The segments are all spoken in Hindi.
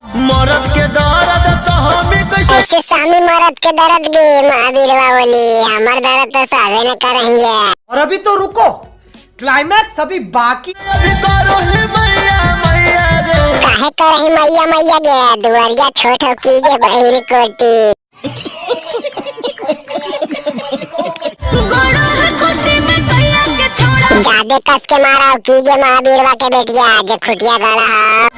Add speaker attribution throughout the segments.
Speaker 1: मरद के दर्द सहबे कैसे
Speaker 2: ऐसे सामी मरद के दर्द गे महावीर बोली हमर दर्द तो सहबे न करेंगे।
Speaker 3: और अभी तो रुको, क्लाइमैक्स अभी बाकी।
Speaker 1: अभी करो ही मैया मैया रे
Speaker 2: काहे करही मैया मैया गे दुआरिया छोट हो की गे बहिर कोटी। जादे कस के मारा की गे महावीरवा के बेटिया जे खुटिया गड़ा है।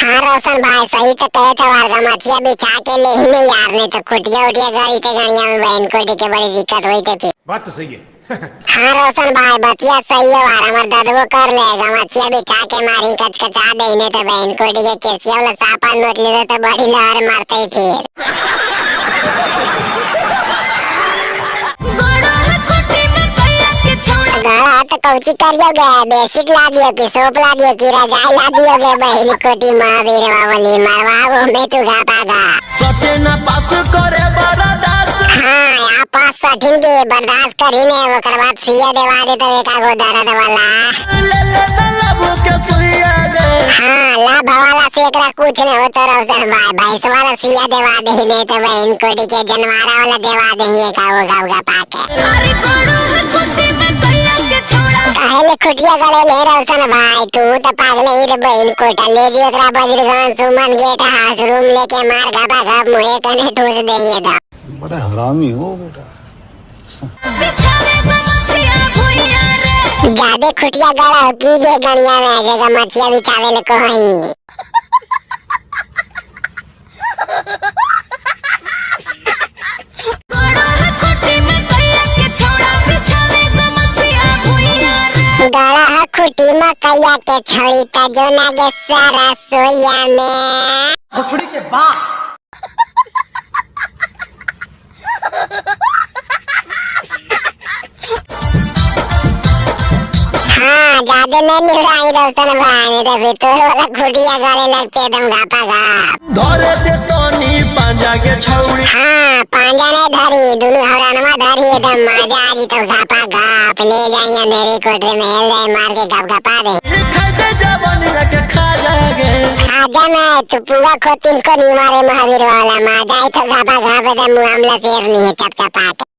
Speaker 2: हाँ रोशन भाई सही तो कहे थे वारगा मछिया बिछा के ले ही में यार नहीं तो खुटिया उटिया गड़ी थे गड़िया में बहन कोटी के बड़ी दिक्कत हुई थी फिर।
Speaker 4: बात तो सही है।
Speaker 2: हाँ रोशन भाई बतिया सही है वार हमार ददवो कर लेगा मछिया बिछा के मारी कचकचा देने तो बहन कोटी के केसिया वाला सापा नोट ले तो बड़ी लहर मारते ही फिर। गड़ा तो कौची कर दियोगे बेडशीट ला दियो कि सोप ला दियो कि रजाई ला दियोगे बहन कोटी महावीर वाली मरवाओ में तू घापागा।
Speaker 1: सटे न पास करे बर्दाश्त
Speaker 2: हाँ यहाँ पास सठिंगे बर्दाश्त करीने ओकर बाद सिया देवा दे तो एक आगो दर्द वाला।
Speaker 1: ले ले लबू के सुइया गे
Speaker 2: हाँ लाभ वाला से एकरा कुछ नहीं होता रोशन भाई भैंस वाला सिया देवा दे नहीं तो बहन कोटी के जनवारा वाला देवा दे एक आगो गावगा पाके। पहले खुटिया गले ले रोशन भाई तू तो पागल ही रे बहन कोटा ले जी एकरा बजरगन सुमन गेट हाउस रूम लेके मार गबा गब मुहे कने ठूस देइए दा।
Speaker 5: बड़ा हरामी हो बेटा।
Speaker 2: जादे खुटिया गड़ा की गे गणिया में जगह मछिया बिछावे ले कोई। गड़ा है खुटी में कैया के छड़ी ता जो नागे सारा सोया में।
Speaker 3: भोसड़ी के बाप।
Speaker 2: हाँ जादे नहीं निहुराई रोशन भाई नहीं तो फिर तोर वाला खुटिया गले लगते एकदम घापा घाप।
Speaker 1: धरे दे तनी पांजा के छौड़ी
Speaker 2: हाँ पांजा नहीं धरी दोनों हरानमा धरी एकदम मजा आ जी तो घापा घाप ले जाइए मेरे कोठरी में हिल जाए मार के घप घपा दे।
Speaker 1: खाई दे जवानी रखे खा जागे
Speaker 2: खाजा में तू पूरा खोतिन को नहीं मारे महावीर वाला मजा तो घापा घाप दे मुआमला शेर लिए चप चपा के।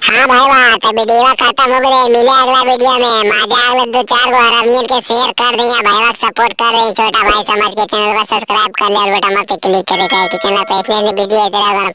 Speaker 2: हाँ भाई वाह तो वीडियो खत्म हो गए मिले अगला वीडियो में मजा अगले 2-4 गो हरामियन के शेयर कर दिया भाई सपोर्ट कर रही छोटा भाई समझ के चैनल को सब्सक्राइब कर लिया और बटन पे क्लिक करके चैनल पे इतने वीडियो इधर